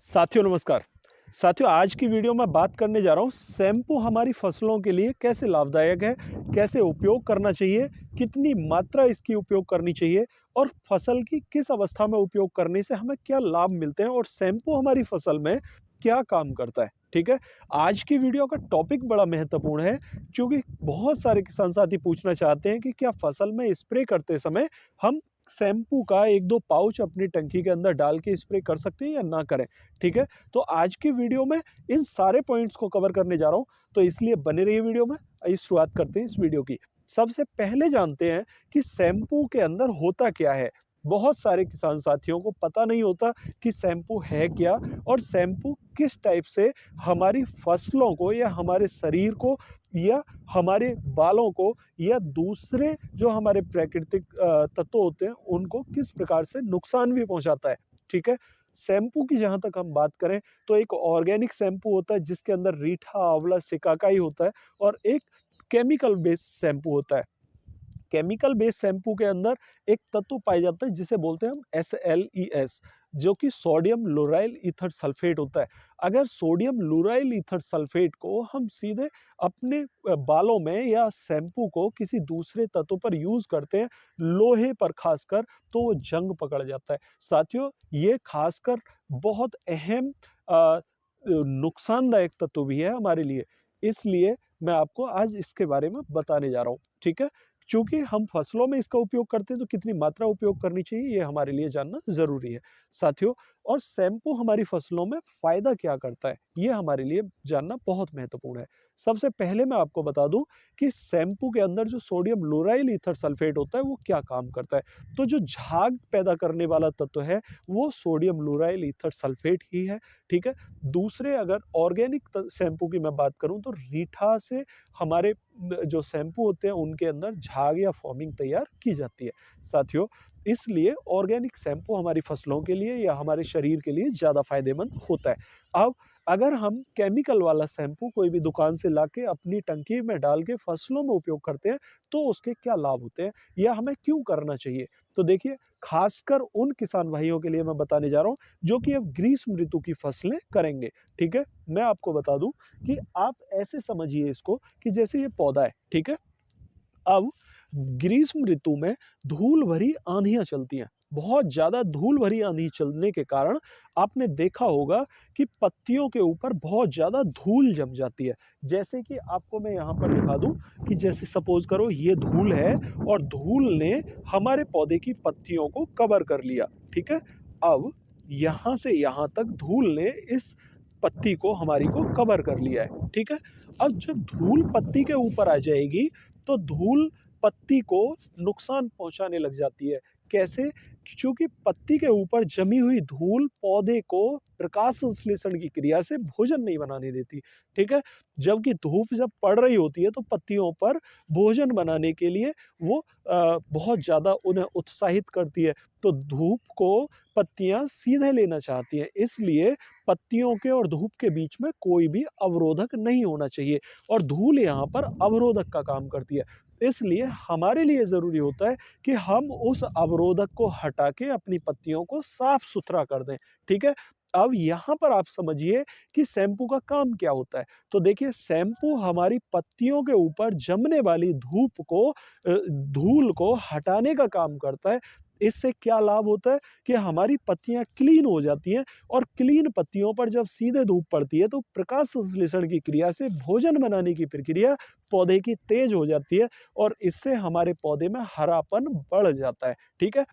साथियों नमस्कार। साथियों आज की वीडियो में बात करने जा रहा हूँ शैम्पू हमारी फसलों के लिए कैसे लाभदायक है, कैसे उपयोग करना चाहिए, कितनी मात्रा इसकी उपयोग करनी चाहिए और फसल की किस अवस्था में उपयोग करने से हमें क्या लाभ मिलते हैं और शैम्पू हमारी फसल में क्या काम करता है। ठीक है, आज की वीडियो का टॉपिक बड़ा महत्वपूर्ण है क्योंकि बहुत सारे किसान साथी पूछना चाहते हैं कि क्या फसल में स्प्रे करते समय हम शैम्पू का 1-2 पाउच अपनी टंकी के अंदर डाल के स्प्रे कर सकते हैं या ना करें। ठीक है, तो आज की वीडियो में इन सारे पॉइंट्स को कवर करने जा रहा हूं, तो इसलिए बने रहिए वीडियो में। आइए शुरुआत करते हैं इस वीडियो की। सबसे पहले जानते हैं कि शैम्पू के अंदर होता क्या है। बहुत सारे किसान साथियों को पता नहीं होता कि शैम्पू है क्या और शैम्पू किस टाइप से हमारी फसलों को या हमारे शरीर को या हमारे बालों को या दूसरे जो हमारे प्राकृतिक तत्व होते हैं उनको किस प्रकार से नुकसान भी पहुंचाता है। ठीक है, शैम्पू की जहाँ तक हम बात करें तो एक ऑर्गेनिक शैम्पू होता है जिसके अंदर रीठा, आंवला, सिकाकाई होता है और एक केमिकल बेस्ड शैम्पू होता है। केमिकल बेस्ड शैम्पू के अंदर एक तत्व पाया जाता है जिसे बोलते हैं हम SLES, जो कि सोडियम लोराइल ईथर सल्फेट होता है। अगर सोडियम लोराइल ईथर सल्फेट को हम सीधे अपने बालों में या शैम्पू को किसी दूसरे तत्व पर यूज करते हैं, लोहे पर खासकर, तो वो जंग पकड़ जाता है। साथियों ये खासकर बहुत अहम नुकसानदायक तत्व भी है हमारे लिए, इसलिए मैं आपको आज इसके बारे में बताने जा रहा हूँ। ठीक है, चूँकि हम फसलों में इसका उपयोग करते हैं तो कितनी मात्रा उपयोग करनी चाहिए ये हमारे लिए जानना ज़रूरी है। साथियों और शैम्पू हमारी फसलों में फ़ायदा क्या करता है, ये हमारे लिए जानना बहुत महत्वपूर्ण है। सबसे पहले मैं आपको बता दूँ कि शैम्पू के अंदर जो सोडियम लोराइल ईथर सल्फेट होता है वो क्या काम करता है। तो जो झाग पैदा करने वाला तत्व है वो सोडियम लोराइल ईथर सल्फेट ही है। ठीक है, दूसरे अगर ऑर्गेनिक शैम्पू की मैं बात करूँ तो रीठा से हमारे जो शैम्पू होते हैं उनके अंदर झाग या फॉमिंग तैयार की जाती है। साथियों इसलिए ऑर्गेनिक शैम्पू हमारी फसलों के लिए या हमारे शरीर के लिए ज़्यादा फायदेमंद होता है। अब अगर हम केमिकल वाला शैम्पू कोई भी दुकान से लाके अपनी टंकी में डाल के फसलों में उपयोग करते हैं तो उसके क्या लाभ होते हैं या हमें क्यों करना चाहिए। तो देखिए, खासकर उन किसान भाइयों के लिए मैं बताने जा रहा हूँ जो कि अब ग्रीष्म ऋतु की फसलें करेंगे। ठीक है, मैं आपको बता दूं कि आप ऐसे समझिए इसको कि जैसे ये पौधा है। ठीक है, अब ग्रीष्म ऋतु में धूल भरी आंधियां चलती हैं। बहुत ज्यादा धूल भरी आंधी चलने के कारण आपने देखा होगा कि पत्तियों के ऊपर बहुत ज्यादा धूल जम जाती है। जैसे कि आपको मैं यहाँ पर दिखा दूं कि जैसे सपोज करो ये धूल है और धूल ने हमारे पौधे की पत्तियों को कवर कर लिया। ठीक है, अब यहाँ से यहाँ तक धूल ने इस पत्ती को हमारी को कवर कर लिया है। ठीक है, अब जब धूल पत्ती के ऊपर आ जाएगी तो धूल पत्ती को नुकसान पहुंचाने लग जाती है। कैसे? क्योंकि पत्ती के ऊपर जमी हुई धूल पौधे को प्रकाश संश्लेषण की क्रिया से भोजन नहीं बनाने देती। ठीक है, जबकि धूप जब पड़ रही होती है तो पत्तियों पर भोजन बनाने के लिए वो बहुत ज़्यादा उन्हें उत्साहित करती है। तो धूप को पत्तियां सीधे लेना चाहती हैं, इसलिए पत्तियों के और धूप के बीच में कोई भी अवरोधक नहीं होना चाहिए और धूल यहाँ पर अवरोधक का काम करती है। इसलिए हमारे लिए ज़रूरी होता है कि हम उस अवरोधक को हटा के अपनी पत्तियों को साफ सुथरा कर दें। ठीक है, अब यहाँ पर आप समझिए कि शैम्पू का काम क्या होता है। तो देखिए, शैम्पू हमारी पत्तियों के ऊपर जमने वाली धूल को हटाने का काम करता है। इससे क्या लाभ होता है कि हमारी पत्तियां क्लीन हो जाती हैं और क्लीन पत्तियों पर जब सीधे धूप पड़ती है तो प्रकाश संश्लेषण की क्रिया से भोजन बनाने की प्रक्रिया पौधे की तेज हो जाती है और इससे हमारे पौधे में हरापन बढ़ जाता है। ठीक है,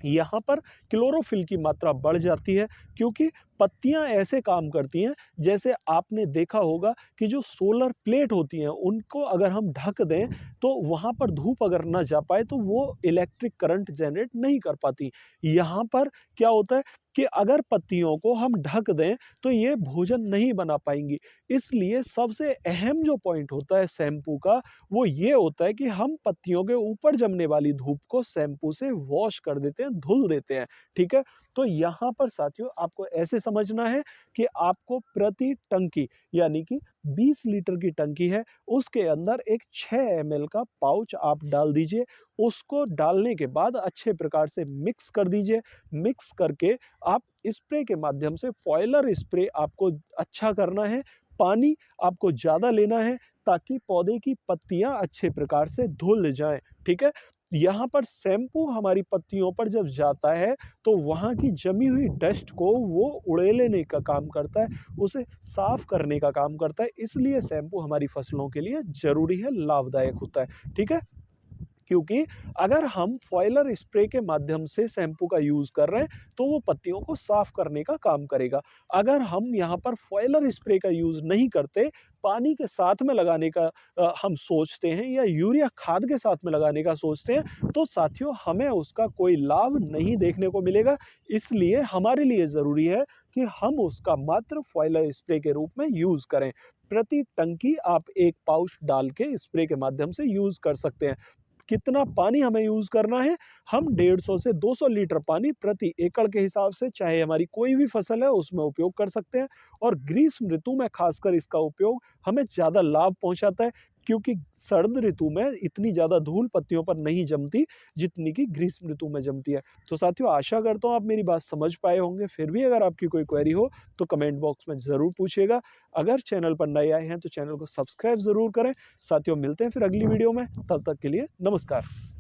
यहाँ पर क्लोरोफिल की मात्रा बढ़ जाती है क्योंकि पत्तियां ऐसे काम करती हैं जैसे आपने देखा होगा कि जो सोलर प्लेट होती हैं उनको अगर हम ढक दें तो वहां पर धूप अगर ना जा पाए तो वो इलेक्ट्रिक करंट जनरेट नहीं कर पाती। यहाँ पर क्या होता है कि अगर पत्तियों को हम ढक दें तो ये भोजन नहीं बना पाएंगी। इसलिए सबसे अहम जो पॉइंट होता है शैम्पू का वो ये होता है कि हम पत्तियों के ऊपर जमने वाली धूप को शैम्पू से वॉश कर देते हैं, धुल देते हैं। ठीक है, तो यहाँ पर साथियों आपको ऐसे समझना है कि आपको प्रति टंकी यानी कि 20 लीटर की टंकी है, उसके अंदर एक 6 एमएल का पाउच आप डाल दीजिए। उसको डालने के बाद अच्छे प्रकार से मिक्स कर दीजिए। मिक्स करके आप स्प्रे के माध्यम से फॉयलर स्प्रे आपको अच्छा करना है। पानी आपको ज़्यादा लेना है ताकि पौधे की पत्तियाँ अच्छे प्रकार से धुल जाएँ, ठीक है? यहाँ पर शैम्पू हमारी पत्तियों पर जब जाता है, तो वहाँ की जमी हुई डस्ट को वो उड़ेलने का काम करता है, उसे साफ करने का काम करता है, इसलिए शैम्पू हमारी फसलों के लिए ज़रूरी है, लाभदायक होता है, ठीक है? क्योंकि अगर हम फॉयलर स्प्रे के माध्यम से शैम्पू का यूज़ कर रहे हैं, तो वो पत्तियों को साफ करने का काम करेगा। अगर हम यहाँ पर फॉयलर स्प्रे का यूज़ नहीं करते, पानी के साथ में लगाने का हम सोचते हैं या यूरिया खाद के साथ में लगाने का सोचते हैं, तो साथियों हमें उसका कोई लाभ नहीं देखने को मिलेगा। इसलिए हमारे लिए ज़रूरी है कि हम उसका मात्र फॉयलर स्प्रे के रूप में यूज़ करें। प्रति टंकी आप 1 पाउच डाल के स्प्रे के माध्यम से यूज़ कर सकते हैं। कितना पानी हमें यूज़ करना है, हम 150 से 200 लीटर पानी प्रति एकड़ के हिसाब से चाहे हमारी कोई भी फसल है उसमें उपयोग कर सकते हैं और ग्रीष्म ऋतु में खासकर इसका उपयोग हमें ज़्यादा लाभ पहुँचाता है क्योंकि सर्द ऋतु में इतनी ज़्यादा धूल पत्तियों पर नहीं जमती जितनी कि ग्रीष्म ऋतु में जमती है। तो साथियों आशा करता हूँ आप मेरी बात समझ पाए होंगे, फिर भी अगर आपकी कोई क्वेरी हो तो कमेंट बॉक्स में ज़रूर पूछिएगा। अगर चैनल पर नए आए हैं तो चैनल को सब्सक्राइब ज़रूर करें। साथियों मिलते हैं फिर अगली वीडियो में, तब तक के लिए नमस्कार।